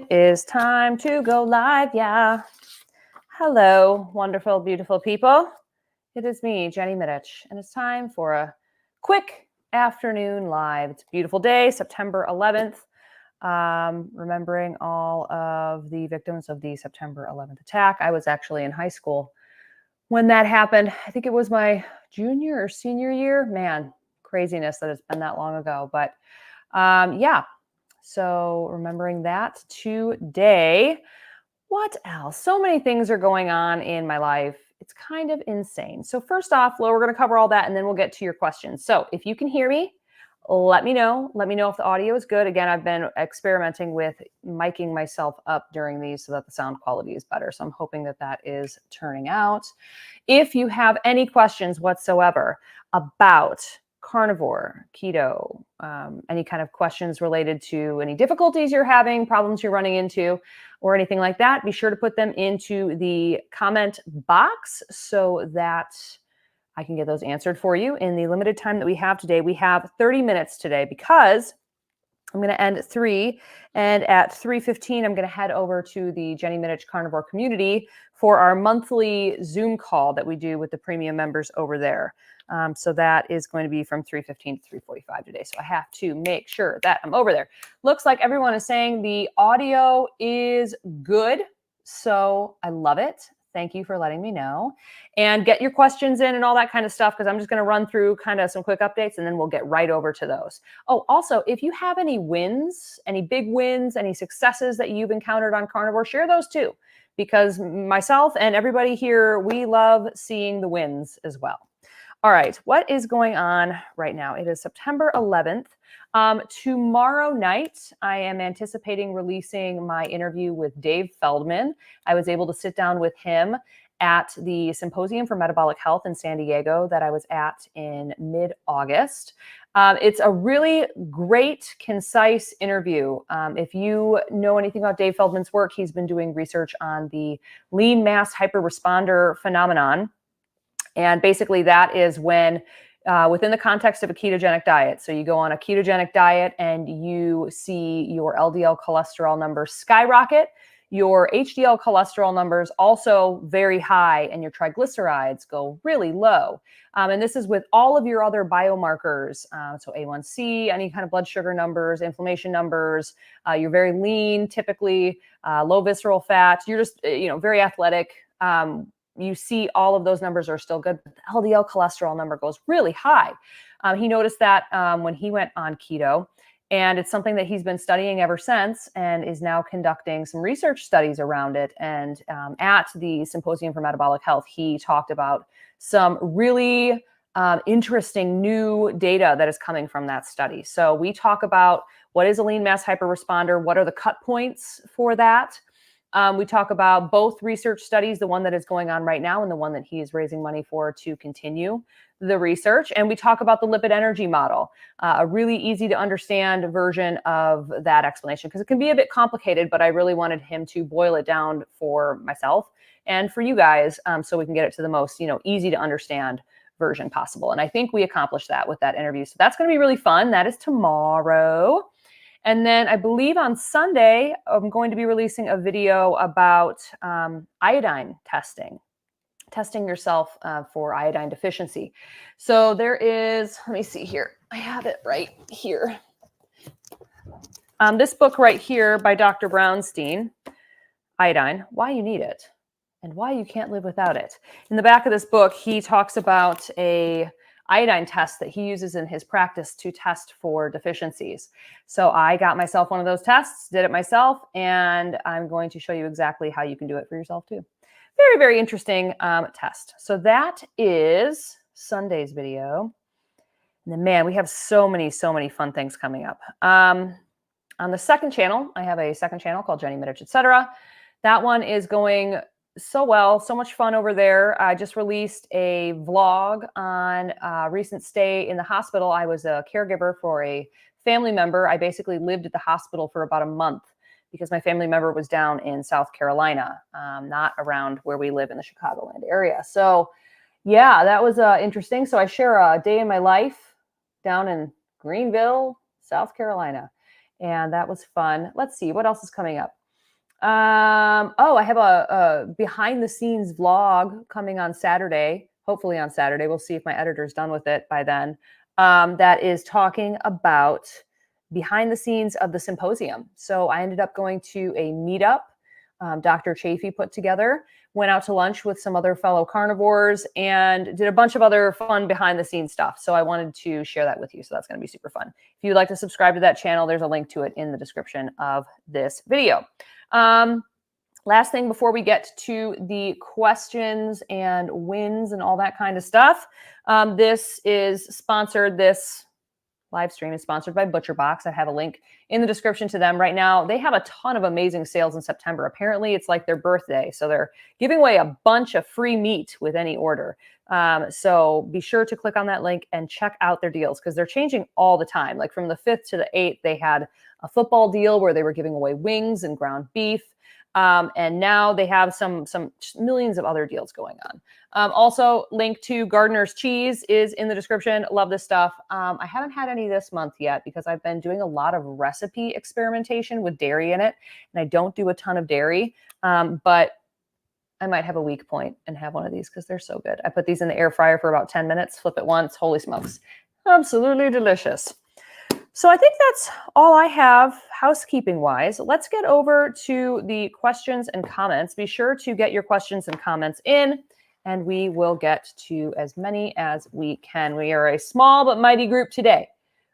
It is time to go live, yeah. Hello, wonderful, beautiful people. It is me, Jenny Mitich, and it's time for a quick afternoon live. It's a beautiful day, September 11th, remembering all of the victims of the September 11th attack. I was actually in high school when that happened. I think it was my junior or senior year. Man, craziness that it's been that long ago. But yeah, so remembering that today. What else? So many things are going on in my life. It's kind of insane. So first off, we're going to cover all that and then we'll get to your questions. So if you can hear me, let me know. Let me know if the audio is good. Again, I've been experimenting with miking myself up during these so that the sound quality is better. So I'm hoping that that is turning out. If you have any questions whatsoever about carnivore, keto, any kind of questions related to any difficulties you're having, problems you're running into, or anything like that, be sure to put them into the comment box so that I can get those answered for you in the limited time that we have today. We have 30 minutes today because I'm going to end at 3, and at 3:15, I'm going to head over to the Jenny Mitich Carnivore Community for our monthly Zoom call that we do with the premium members over there. So that is going to be from 3:15 to 3:45 today. So I have to make sure that I'm over there. Looks like everyone is saying the audio is good. So I love it. Thank you for letting me know. And get your questions in and all that kind of stuff, because I'm just going to run through kind of some quick updates and then we'll get right over to those. Oh, also, if you have any wins, any big wins, any successes that you've encountered on carnivore, share those too, because myself and everybody here, we love seeing the wins as well. All right, what is going on right now? It is September 11th. Tomorrow night, I am anticipating releasing my interview with Dave Feldman. I was able to sit down with him at the Symposium for Metabolic Health in San Diego that I was at in mid-August. It's a really great, concise interview. If you know anything about Dave Feldman's work, he's been doing research on the lean mass hyperresponder phenomenon. And basically that is when within the context of a ketogenic diet. So you go on a ketogenic diet and you see your LDL cholesterol numbers skyrocket, your HDL cholesterol numbers also very high, and your triglycerides go really low. And this is with all of your other biomarkers. So A1C, any kind of blood sugar numbers, inflammation numbers, you're very lean, typically low visceral fat. You're just, very athletic. You see all of those numbers are still good, but the LDL cholesterol number goes really high. He noticed that when he went on keto, and it's something that he's been studying ever since and is now conducting some research studies around it. And at the Symposium for Metabolic Health, he talked about some really interesting new data that is coming from that study. So we talk about what is a lean mass hyperresponder, what are the cut points for that. We talk about both research studies, the one that is going on right now and the one that he is raising money for to continue the research. And we talk about the lipid energy model, a really easy to understand version of that explanation, because it can be a bit complicated, but I really wanted him to boil it down for myself and for you guys so we can get it to the most, easy to understand version possible. And I think we accomplished that with that interview. So that's going to be really fun. That is tomorrow. And then I believe on Sunday, I'm going to be releasing a video about iodine testing yourself for iodine deficiency. So there is, let me see here. I have it right here. This book right here by Dr. Brownstein, Iodine, Why You Need It and Why You Can't Live Without It. In the back of this book, he talks about a iodine test that he uses in his practice to test for deficiencies. So I got myself one of those tests, did it myself, and I'm going to show you exactly how you can do it for yourself too. Very, very interesting test. So that is Sunday's video. And then, man, we have so many fun things coming up. On the second channel, I have a second channel called Jenny Mitich, etc. That one is going so well, so much fun over there. I just released a vlog on a recent stay in the hospital. I was a caregiver for a family member. I basically lived at the hospital for about a month because my family member was down in South Carolina, not around where we live in the Chicagoland area. So yeah, that was interesting. So I share a day in my life down in Greenville, South Carolina, and that was fun. Let's see, what else is coming up? I have a behind the scenes vlog coming on Saturday. Hopefully on Saturday. We'll see if my editor's done with it by then. That is talking about behind the scenes of the symposium. So I ended up going to a meetup Dr. Chafee put together, went out to lunch with some other fellow carnivores, and did a bunch of other fun behind the scenes stuff. So I wanted to share that with you. So that's going to be super fun. If you'd like to subscribe to that channel, there's a link to it in the description of this video. Last thing before we get to the questions and wins and all that kind of stuff. This live stream is sponsored by ButcherBox. I have a link in the description to them right now. They have a ton of amazing sales in September. Apparently, it's like their birthday. So they're giving away a bunch of free meat with any order. So be sure to click on that link and check out their deals because they're changing all the time. Like from the 5th to the 8th, they had a football deal where they were giving away wings and ground beef. And now they have some millions of other deals going on. Also, link to Gardener's Cheese is in the description. Love this stuff. I haven't had any this month yet because I've been doing a lot of recipe experimentation with dairy in it. And I don't do a ton of dairy, but I might have a weak point and have one of these because they're so good. I put these in the air fryer for about 10 minutes, flip it once. Holy smokes. Absolutely delicious. So I think that's all I have housekeeping-wise. Let's get over to the questions and comments. Be sure to get your questions and comments in, and we will get to as many as we can. We are a small but mighty group today,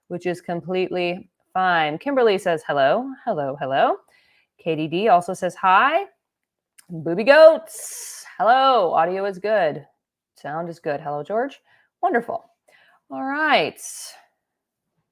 which is completely fine. Kimberly says hello, hello, hello. Katie D also says hi. Booby Goats, hello. Audio is good. Sound is good. Hello, George. Wonderful. All right.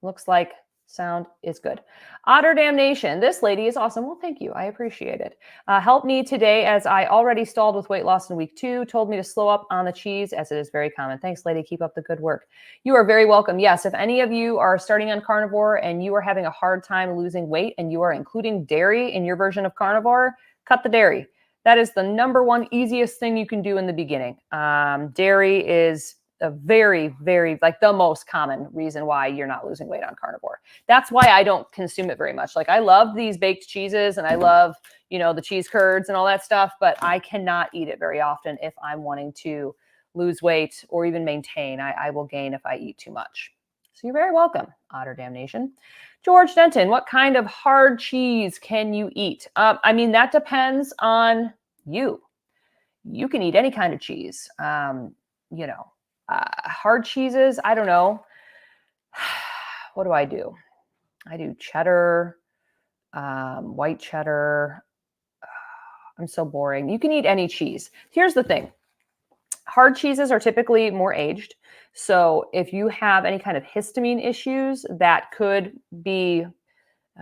Looks like sound is good. Otter Damnation. This lady is awesome. Well, thank you. I appreciate it. Help me today as I already stalled with weight loss in week 2. Told me to slow up on the cheese as it is very common. Thanks, lady. Keep up the good work. You are very welcome. Yes, if any of you are starting on carnivore and you are having a hard time losing weight and you are including dairy in your version of carnivore, cut the dairy. That is the number one easiest thing you can do in the beginning. Dairy is a very, very, like the most common reason why you're not losing weight on carnivore. That's why I don't consume it very much. Like I love these baked cheeses and I love, the cheese curds and all that stuff, but I cannot eat it very often if I'm wanting to lose weight or even maintain. I will gain if I eat too much. So you're very welcome, Otter Damnation. George Denton, what kind of hard cheese can you eat? That depends on you. You can eat any kind of cheese, hard cheeses, I don't know. What do? I do cheddar, white cheddar. I'm so boring. You can eat any cheese. Here's the thing. Hard cheeses are typically more aged. So if you have any kind of histamine issues that could be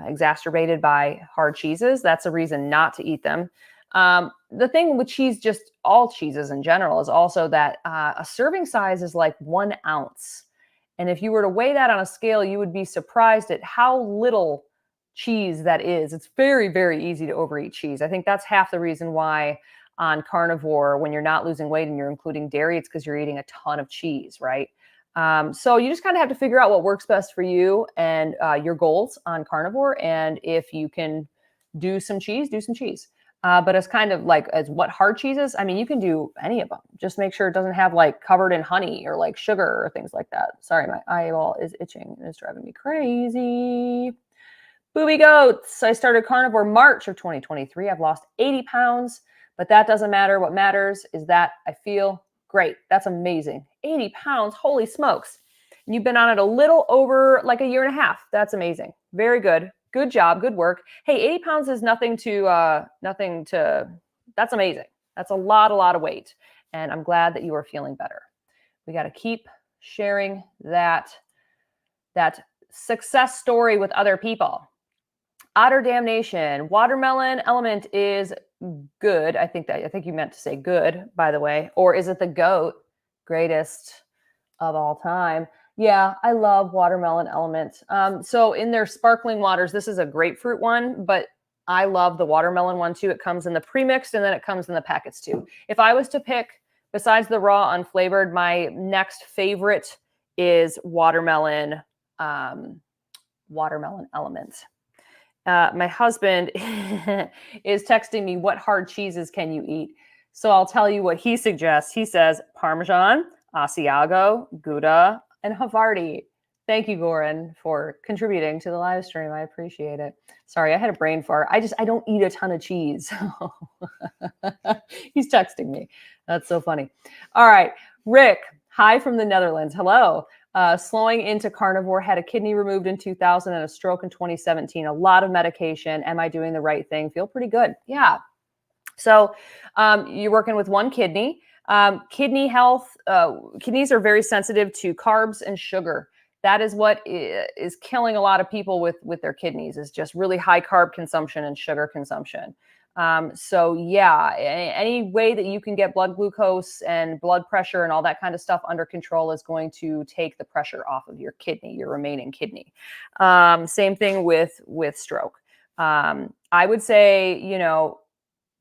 exacerbated by hard cheeses, that's a reason not to eat them. The thing with cheese, just all cheeses in general, is also that a serving size is like 1 ounce. And if you were to weigh that on a scale, you would be surprised at how little cheese that is. It's very, very easy to overeat cheese. I think that's half the reason why on carnivore, when you're not losing weight and you're including dairy, it's because you're eating a ton of cheese, right? So you just kind of have to figure out what works best for you and your goals on carnivore. And if you can do some cheese, do some cheese. But it's kind of like as what hard cheeses, you can do any of them. Just make sure it doesn't have like covered in honey or like sugar or things like that. Sorry, my eyeball is itching and it's driving me crazy. Booby Goats. I started carnivore March of 2023. I've lost 80 pounds, but that doesn't matter. What matters is that I feel great. That's amazing. 80 pounds. Holy smokes. And you've been on it a little over like a year and a half. That's amazing. Very good. Good job. Good work. Hey, 80 pounds is nothing to, that's amazing. That's a lot of weight. And I'm glad that you are feeling better. We got to keep sharing that success story with other people. Otter Damnation. Watermelon element is good. I think you meant to say good, by the way. Or is it the GOAT? Greatest of all time. Yeah, I love watermelon element. So in their sparkling waters, this is a grapefruit one, but I love the watermelon one too. It comes in the premixed and then it comes in the packets too. If I was to pick, besides the raw unflavored, my next favorite is watermelon element. My husband is texting me, what hard cheeses can you eat? So I'll tell you what he suggests. He says Parmesan, Asiago, Gouda, and Havarti. Thank you, Goran, for contributing to the live stream. I appreciate it. Sorry, I had a brain fart. I don't eat a ton of cheese. He's texting me. That's so funny. All right. Rick, hi from the Netherlands. Hello. Slowing into carnivore, had a kidney removed in 2000 and a stroke in 2017. A lot of medication. Am I doing the right thing? Feel pretty good. Yeah. So you're working with one kidney. Kidney health, kidneys are very sensitive to carbs and sugar. That is what is killing a lot of people with their kidneys, is just really high carb consumption and sugar consumption. So yeah, any way that you can get blood glucose and blood pressure and all that kind of stuff under control is going to take the pressure off of your kidney, your remaining kidney. Same thing with stroke. I would say,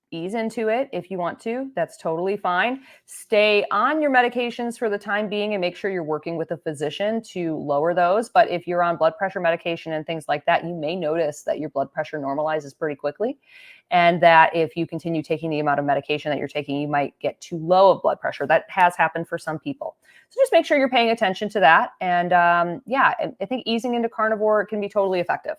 ease into it if you want to. That's totally fine. Stay on your medications for the time being and make sure you're working with a physician to lower those. But if you're on blood pressure medication and things like that, you may notice that your blood pressure normalizes pretty quickly. And that if you continue taking the amount of medication that you're taking, you might get too low of blood pressure. That has happened for some people. So just make sure you're paying attention to that. And yeah, I think easing into carnivore can be totally effective.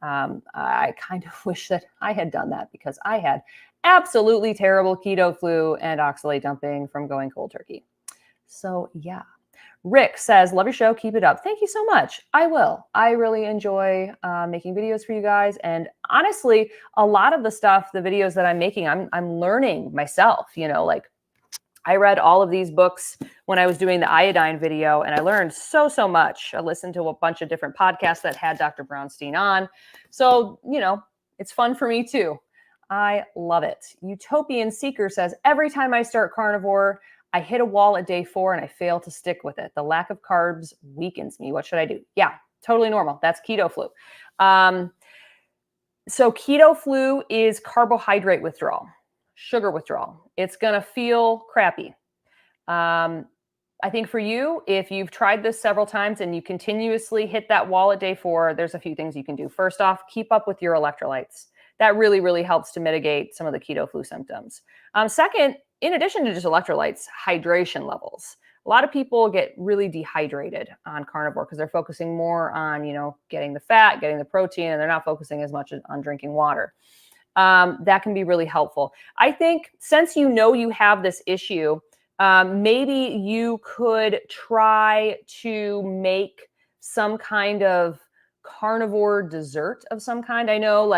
I kind of wish that I had done that, because I had absolutely terrible keto flu and oxalate dumping from going cold turkey. So yeah. Rick says, love your show. Keep it up. Thank you so much. I will. I really enjoy making videos for you guys. And honestly, a lot of the stuff, the videos that I'm making, I'm learning myself, like I read all of these books when I was doing the iodine video, and I learned so much. I listened to a bunch of different podcasts that had Dr. Brownstein on. So, it's fun for me too. I love it. Utopian Seeker says, every time I start carnivore, I hit a wall at day 4 and I fail to stick with it. The lack of carbs weakens me. What should I do? Yeah, totally normal. That's keto flu. So keto flu is carbohydrate withdrawal, sugar withdrawal. It's going to feel crappy. I think for you, if you've tried this several times and you continuously hit that wall at day 4, there's a few things you can do. First off, keep up with your electrolytes. That really, really helps to mitigate some of the keto flu symptoms. Second, in addition to just electrolytes, hydration levels. A lot of people get really dehydrated on carnivore because they're focusing more on, getting the fat, getting the protein, and they're not focusing as much on drinking water. That can be really helpful. I think since you have this issue, maybe you could try to make some kind of carnivore dessert of some kind. I know,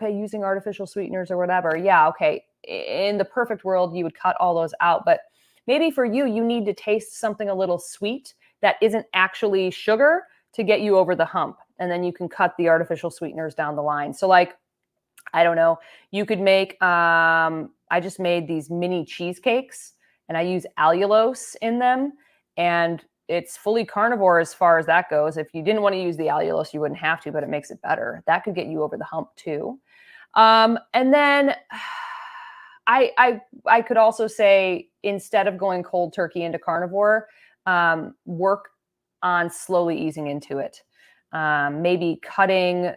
using artificial sweeteners or whatever. Yeah, okay. In the perfect world, you would cut all those out. But maybe for you need to taste something a little sweet that isn't actually sugar to get you over the hump. And then you can cut the artificial sweeteners down the line. So I don't know, you could make, I just made these mini cheesecakes and I use allulose in them. And it's fully carnivore as far as that goes. If you didn't want to use the allulose, you wouldn't have to, but it makes it better. That could get you over the hump too. And then I could also say, instead of going cold turkey into carnivore, work on slowly easing into it. Maybe cutting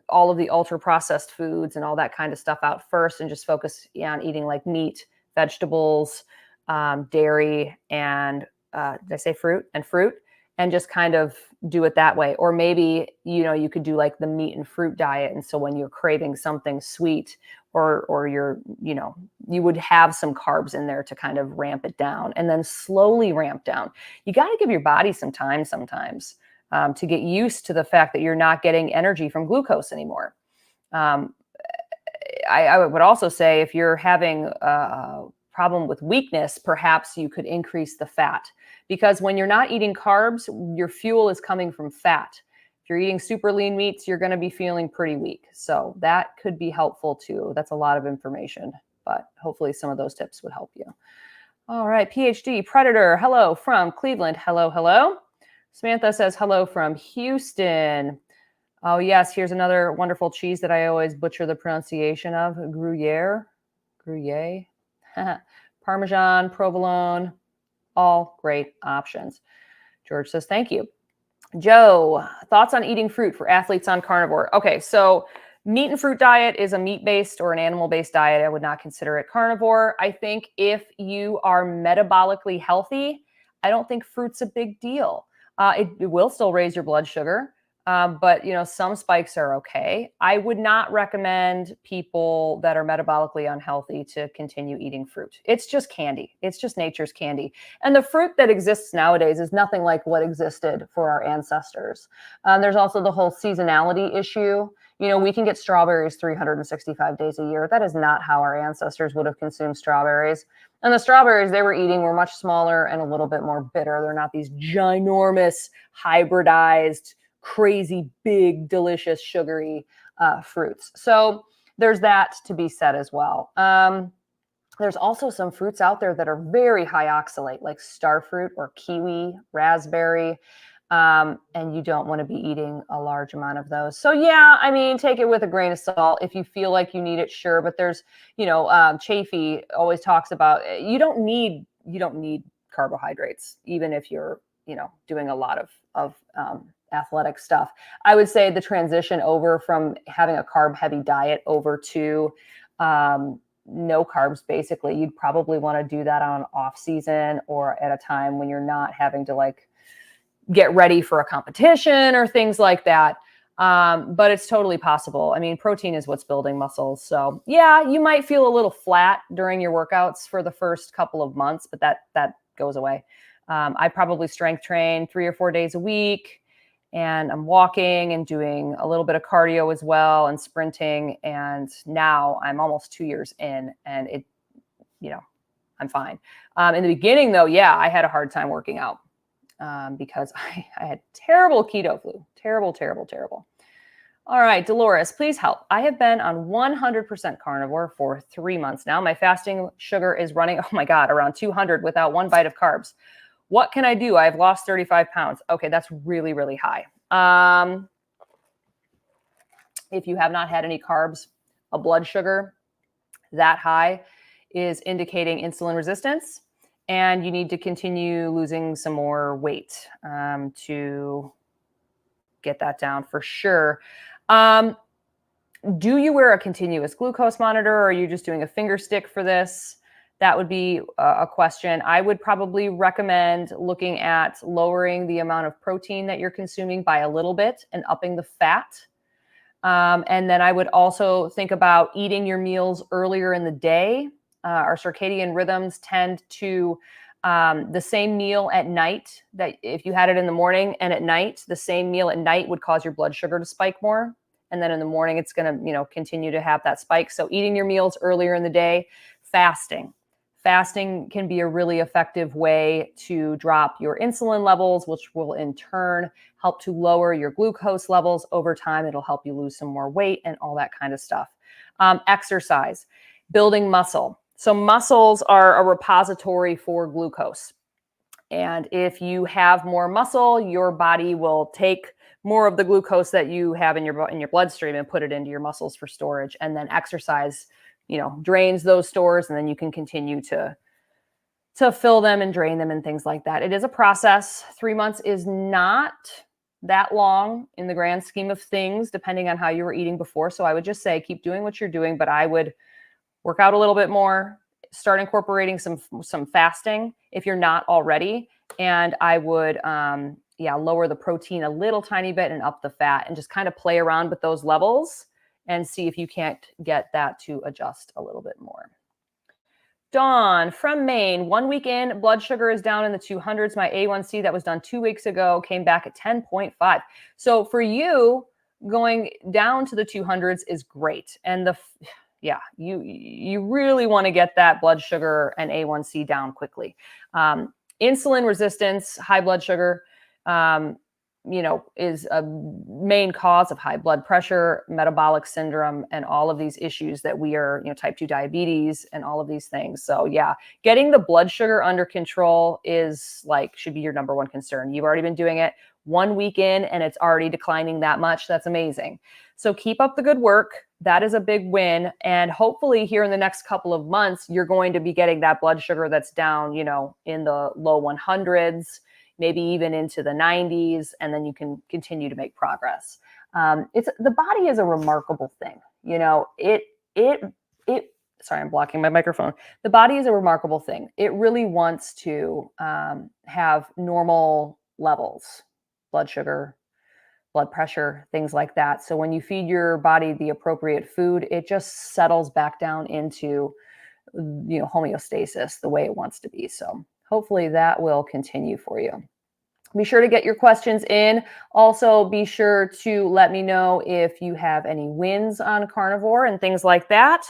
all of the ultra processed foods and all that kind of stuff out first, and just focus on eating like meat, vegetables, dairy, and did I say fruit, and just kind of do it that way. Or maybe, you could do like the meat and fruit diet. And so when you're craving something sweet, or you're, you would have some carbs in there to kind of ramp it down, and then slowly ramp down. You got to give your body some time sometimes to get used to the fact that you're not getting energy from glucose anymore. I would also say, if you're having a problem with weakness, perhaps you could increase the fat, because when you're not eating carbs, your fuel is coming from fat. If you're eating super lean meats, you're going to be feeling pretty weak. So that could be helpful too. That's a lot of information, but hopefully some of those tips would help you. All right. PhD Predator. Hello from Cleveland. Hello. Samantha says hello from Houston. Oh, yes. Here's another wonderful cheese that I always butcher the pronunciation of. Gruyere. Parmesan, provolone, all great options. George says, thank you. Joe, thoughts on eating fruit for athletes on carnivore? Okay, so Meat and fruit diet is a meat-based or an animal-based diet. I would not consider it carnivore. I think if you are metabolically healthy, I don't think fruit's a big deal. It will still raise your blood sugar, but some spikes are okay. I would not recommend people that are metabolically unhealthy to continue eating fruit. It's just candy. It's just nature's candy. And the fruit that exists nowadays is nothing like what existed for our ancestors. There's also the whole seasonality issue. We can get strawberries 365 days a year. That is not how our ancestors would have consumed strawberries. And the strawberries they were eating were much smaller and a little bit more bitter. They're not these ginormous, hybridized, crazy, big, delicious, sugary fruits. So there's that to be said as well. There's also some fruits out there that are very high oxalate, like starfruit or kiwi, raspberry. And you don't want to be eating a large amount of those. So yeah, I mean, take it with a grain of salt. If you feel like you need it, sure. But there's, Chafee always talks about you don't need carbohydrates, even if you're, doing a lot of athletic stuff. I would say the transition over from having a carb heavy diet over to no carbs, basically, you'd probably want to do that on off season or at a time when you're not having to get ready for a competition or things like that. But it's totally possible. I mean, protein is what's building muscles. So yeah, you might feel a little flat during your workouts for the first couple of months, but that goes away. I probably strength train 3 or 4 days a week, and I'm walking and doing a little bit of cardio as well and sprinting. And now I'm almost 2 years in, and I'm fine. In the beginning though, yeah, I had a hard time working out. Because I had terrible keto flu. Terrible, terrible, terrible. All right, Dolores, please help. I have been on 100% carnivore for 3 months now. My fasting sugar is running, oh my God, around 200 without one bite of carbs. What can I do? I've lost 35 pounds. Okay, that's really, really high. If you have not had any carbs, a blood sugar that high is indicating insulin resistance. And you need to continue losing some more weight to get that down for sure. Do you wear a continuous glucose monitor, or are you just doing a finger stick for this? That would be a question. I would probably recommend looking at lowering the amount of protein that you're consuming by a little bit and upping the fat. And then I would also think about eating your meals earlier in the day. Our circadian rhythms tend to the same meal at night, that if you had it in the morning and at night, the same meal at night would cause your blood sugar to spike more. And then in the morning, it's going to, continue to have that spike. So eating your meals earlier in the day, fasting can be a really effective way to drop your insulin levels, which will in turn help to lower your glucose levels over time. It'll help you lose some more weight and all that kind of stuff. Exercise, building muscle. So muscles are a repository for glucose. And if you have more muscle, your body will take more of the glucose that you have in your bloodstream and put it into your muscles for storage. And then exercise, drains those stores, and then you can continue to fill them and drain them and things like that. It is a process. 3 months is not that long in the grand scheme of things, depending on how you were eating before. So I would just say keep doing what you're doing, but I would work out a little bit more, start incorporating some fasting if you're not already. And I would, lower the protein a little tiny bit and up the fat, and just kind of play around with those levels and see if you can't get that to adjust a little bit more. Dawn from Maine, 1 week in, blood sugar is down in the 200s. My A1C that was done 2 weeks ago came back at 10.5. So for you, going down to the 200s is great. And you really want to get that blood sugar and A1C down quickly. Insulin resistance, high blood sugar, is a main cause of high blood pressure, metabolic syndrome, and all of these issues that we are, type 2 diabetes and all of these things. So yeah, getting the blood sugar under control should be your number one concern. You've already been doing it 1 week in and it's already declining that much. That's amazing. So keep up the good work. That is a big win. And hopefully here in the next couple of months, you're going to be getting that blood sugar that's down, in the low 100s, maybe even into the 90s, and then you can continue to make progress. It's the body is a remarkable thing. You know, it. Sorry, I'm blocking my microphone. The body is a remarkable thing. It really wants to have normal levels, blood sugar, blood pressure, things like that. So when you feed your body the appropriate food, it just settles back down into, homeostasis the way it wants to be. So hopefully that will continue for you. Be sure to get your questions in. Also, be sure to let me know if you have any wins on carnivore and things like that.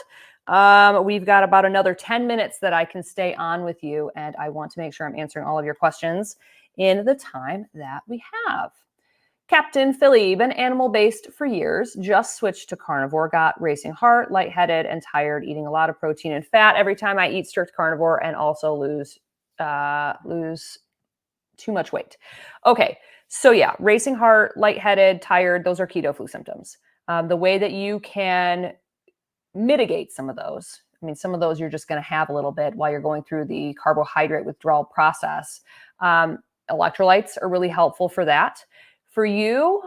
We've got about another 10 minutes that I can stay on with you, and I want to make sure I'm answering all of your questions in the time that we have. Captain Philly, been animal-based for years, just switched to carnivore, got racing heart, lightheaded, and tired, eating a lot of protein and fat every time I eat strict carnivore, and also lose too much weight. Okay, so yeah, racing heart, lightheaded, tired, those are keto flu symptoms. The way that you can mitigate some of those, some of those you're just going to have a little bit while you're going through the carbohydrate withdrawal process. Electrolytes are really helpful for that. For you,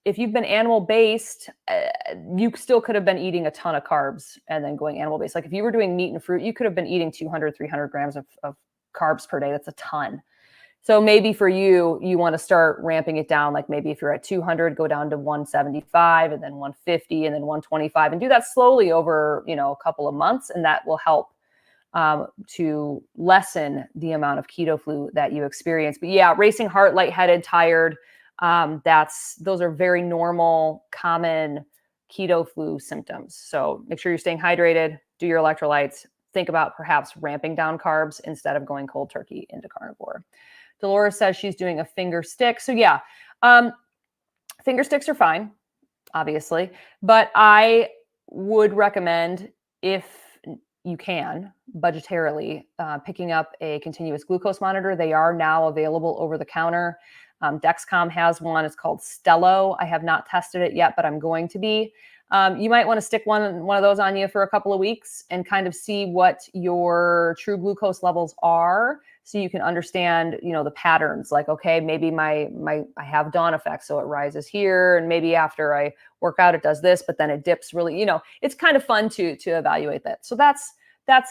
if you've been animal-based, you still could have been eating a ton of carbs and then going animal-based. Like if you were doing meat and fruit, you could have been eating 200, 300 grams of carbs per day. That's a ton. So maybe for you, you want to start ramping it down. Like maybe if you're at 200, go down to 175 and then 150 and then 125 and do that slowly over, a couple of months. And that will help to lessen the amount of keto flu that you experience. But yeah, racing heart, lightheaded, tired. Those are very normal, common keto flu symptoms. So make sure you're staying hydrated, do your electrolytes, think about perhaps ramping down carbs instead of going cold turkey into carnivore. Dolores says she's doing a finger stick. So yeah, finger sticks are fine, obviously, but I would recommend, if you can, budgetarily, picking up a continuous glucose monitor. They are now available over the counter. Dexcom has one. It's called Stello. I have not tested it yet, but I'm going to be. You might want to stick one of those on you for a couple of weeks and kind of see what your true glucose levels are, so you can understand, the patterns. Like, okay, maybe I have dawn effects, so it rises here, and maybe after I work out, it does this, but then it dips really. It's kind of fun to evaluate that. So that's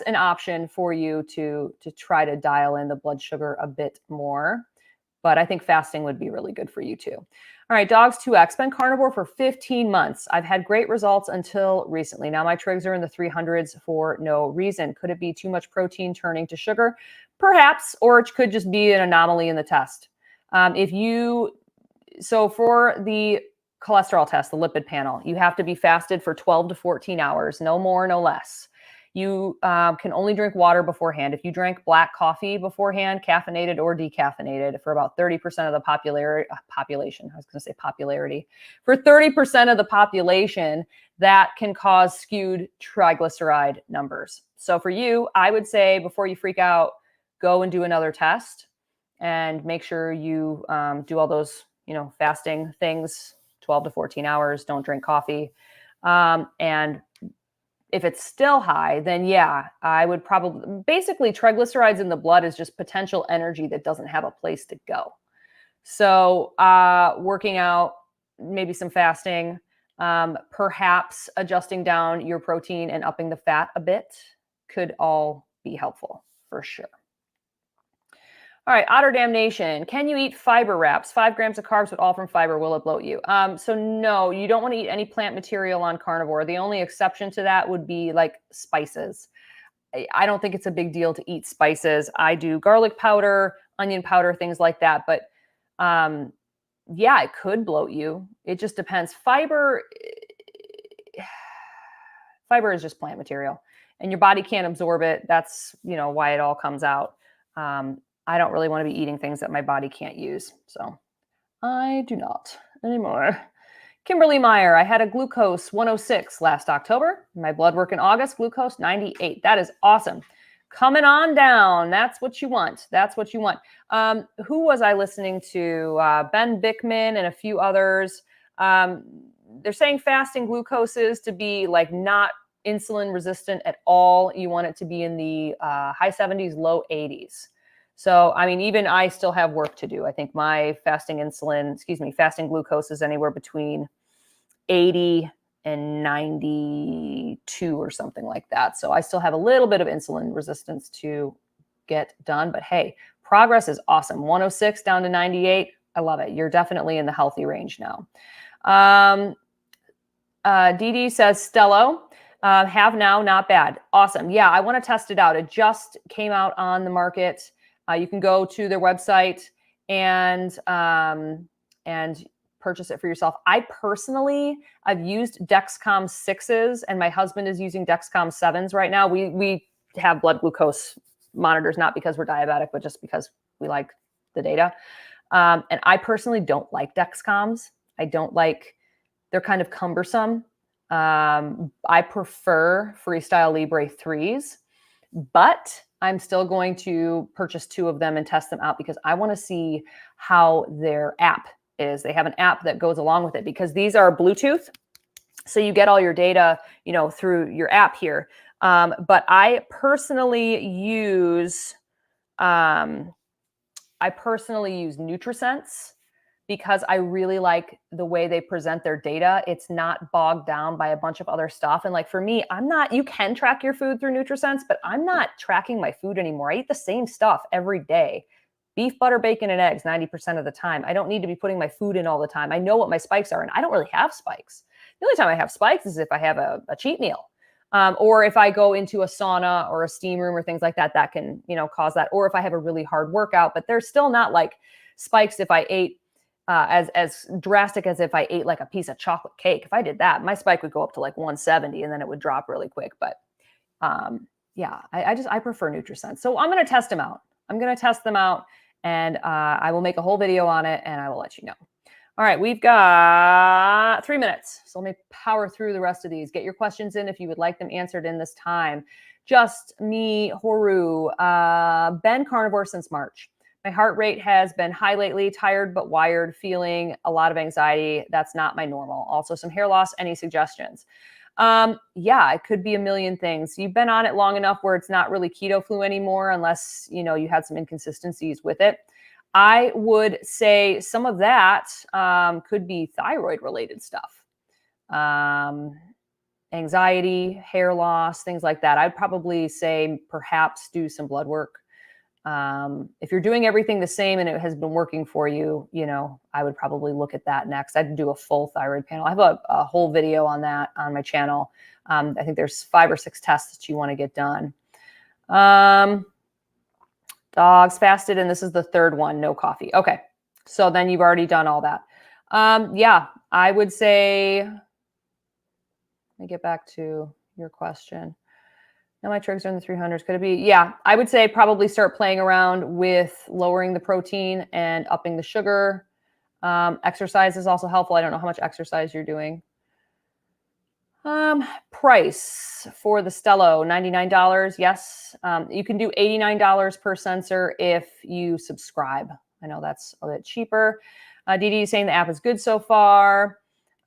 an option for you to try to dial in the blood sugar a bit more. But I think fasting would be really good for you too. All right, Dogs 2X, been carnivore for 15 months. I've had great results until recently. Now my trigs are in the 300s for no reason. Could it be too much protein turning to sugar? Perhaps, or it could just be an anomaly in the test. So for the cholesterol test, the lipid panel, you have to be fasted for 12 to 14 hours, no more, no less. You can only drink water beforehand. If you drank black coffee beforehand, caffeinated or decaffeinated, for about 30% of the population, I was going to say popularity, for 30% of the population, that can cause skewed triglyceride numbers. So for you, I would say before you freak out, go and do another test and make sure you do all those, fasting things, 12 to 14 hours, don't drink coffee. And if it's still high, then yeah, I would basically triglycerides in the blood is just potential energy that doesn't have a place to go. So working out, maybe some fasting, perhaps adjusting down your protein and upping the fat a bit could all be helpful for sure. All right, Otter Damnation. Can you eat fiber wraps? 5 grams of carbs, but all from fiber. Will it bloat you? So no, you don't want to eat any plant material on carnivore. The only exception to that would be like spices. I don't think it's a big deal to eat spices. I do garlic powder, onion powder, things like that. But yeah, it could bloat you. It just depends. Fiber is just plant material, and your body can't absorb it. That's, why it all comes out. I don't really want to be eating things that my body can't use. So I do not anymore. Kimberly Meyer, I had a glucose 106 last October. My blood work in August, glucose 98. That is awesome. Coming on down. That's what you want. That's what you want. Who was I listening to? Ben Bickman and a few others. They're saying fasting glucoses to be like not insulin resistant at all. You want it to be in the high 70s, low 80s. So, I mean, even I still have work to do. I think my fasting glucose is anywhere between 80 and 92 or something like that. So I still have a little bit of insulin resistance to get done. But hey, progress is awesome. 106 down to 98. I love it. You're definitely in the healthy range now. Dee Dee says, Stello, have now, not bad. Awesome. Yeah, I want to test it out. It just came out on the market. You can go to their website and purchase it for yourself. I personally, I've used Dexcom 6s and my husband is using Dexcom 7s right now. We have blood glucose monitors, not because we're diabetic, but just because we like the data. And I personally don't like Dexcoms. They're kind of cumbersome. I prefer Freestyle Libre 3s, but I'm still going to purchase 2 of them and test them out because I want to see how their app is. They have an app that goes along with it because these are Bluetooth. So you get all your data, through your app here. But I personally use NutriSense because I really like the way they present their data. It's not bogged down by a bunch of other stuff. And like for me, you can track your food through NutriSense, but I'm not tracking my food anymore. I eat the same stuff every day. Beef, butter, bacon, and eggs 90% of the time. I don't need to be putting my food in all the time. I know what my spikes are, and I don't really have spikes. The only time I have spikes is if I have a cheat meal. Or if I go into a sauna or a steam room or things like that, that can, cause that. Or if I have a really hard workout, but there's still not like spikes if I ate as drastic as if I ate like a piece of chocolate cake. If I did that, my spike would go up to like 170 and then it would drop really quick. But yeah, I prefer NutriSense. So I'm going to test them out. And I will make a whole video on it and I will let you know. All right, we've got 3 minutes. So let me power through the rest of these. Get your questions in if you would like them answered in this time. Just me, Horu, been carnivore since March. My heart rate has been high lately, tired but wired, feeling a lot of anxiety. That's not my normal. Also some hair loss. Any suggestions? Yeah, it could be a million things. You've been on it long enough where it's not really keto flu anymore, unless, you had some inconsistencies with it. I would say some of that could be thyroid related stuff. Anxiety, hair loss, things like that. I'd probably say perhaps do some blood work. If you're doing everything the same and it has been working for you, I would probably look at that next. I'd do a full thyroid panel. I have a whole video on that on my channel. I think there's 5 or 6 tests that you want to get done. Dogs fasted, and this is the 3rd one, no coffee. Okay, so then you've already done all that. Yeah, I would say, let me get back to your question. Now my trigs are in the 300s. Could it be? Yeah, I would say probably start playing around with lowering the protein and upping the sugar. Exercise is also helpful. I don't know how much exercise you're doing. Price for the Stello, $99. Yes. You can do $89 per sensor if you subscribe. I know that's a bit cheaper. Dee Dee is saying the app is good so far.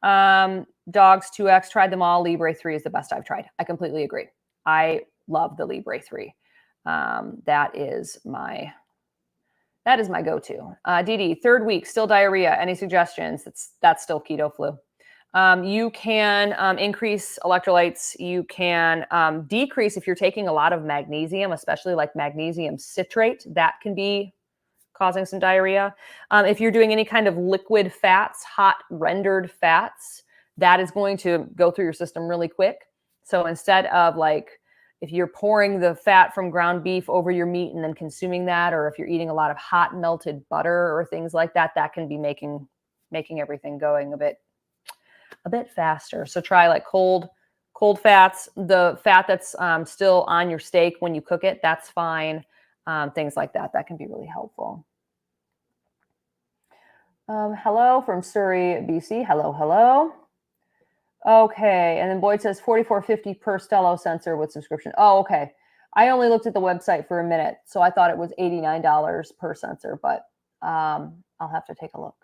Dogs 2X, tried them all. Libre 3 is the best I've tried. I completely agree. I love the Libre 3. That is my go-to. Dee Dee, 3rd week, still diarrhea. Any suggestions? That's still keto flu. You can increase electrolytes. You can decrease if you're taking a lot of magnesium, especially like magnesium citrate. That can be causing some diarrhea. If you're doing any kind of liquid fats, hot rendered fats, that is going to go through your system really quick. So instead of like, if you're pouring the fat from ground beef over your meat and then consuming that, or if you're eating a lot of hot melted butter or things like that, that can be making everything going a bit faster. So try like cold fats. The fat that's still on your steak when you cook it, that's fine. Things like that. That can be really helpful. Hello from Surrey, BC. Hello. Okay, and then Boyd says $44.50 per Stello sensor with subscription. Oh, okay. I only looked at the website for a minute, so I thought it was $89 per sensor, but I'll have to take a look.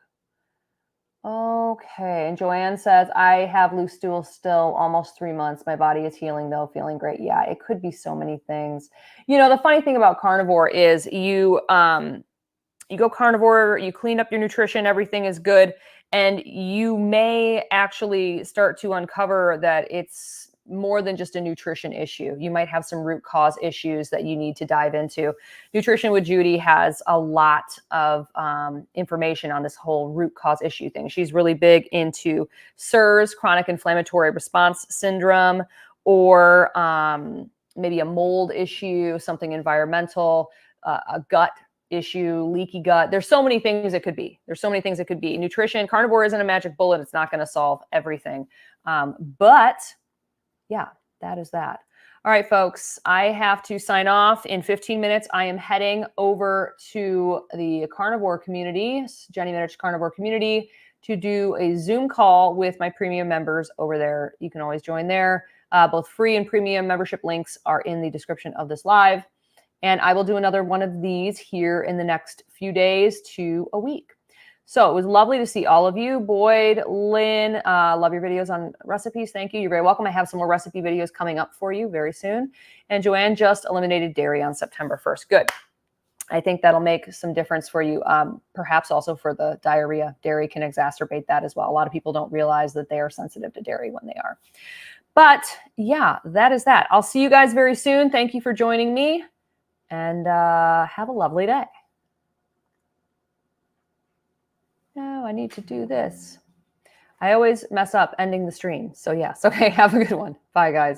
Okay. And Joanne says, I have loose stool still almost 3 months. My body is healing though, feeling great. Yeah, it could be so many things. The funny thing about carnivore is you go carnivore, you clean up your nutrition, everything is good. And you may actually start to uncover that it's more than just a nutrition issue. You might have some root cause issues that you need to dive into. Nutrition with Judy has a lot of information on this whole root cause issue thing. She's really big into CIRS, chronic inflammatory response syndrome, or maybe a mold issue, something environmental, a gut issue, leaky gut. There's so many things it could be. Nutrition, carnivore isn't a magic bullet. It's not going to solve everything. But yeah, that is that. All right, folks, I have to sign off in 15 minutes. I am heading over to the carnivore community, Jenny Mitich Carnivore Community, to do a Zoom call with my premium members over there. You can always join there. Both free and premium membership links are in the description of this live. And I will do another one of these here in the next few days to a week. So it was lovely to see all of you. Boyd, Lynn, love your videos on recipes. Thank you. You're very welcome. I have some more recipe videos coming up for you very soon. And Joanne just eliminated dairy on September 1st. Good. I think that'll make some difference for you. Perhaps also for the diarrhea. Dairy can exacerbate that as well. A lot of people don't realize that they are sensitive to dairy when they are. But yeah, that is that. I'll see you guys very soon. Thank you for joining me. And have a lovely day. No, I need to do this. I always mess up ending the stream. So yes. Okay, have a good one. Bye, guys.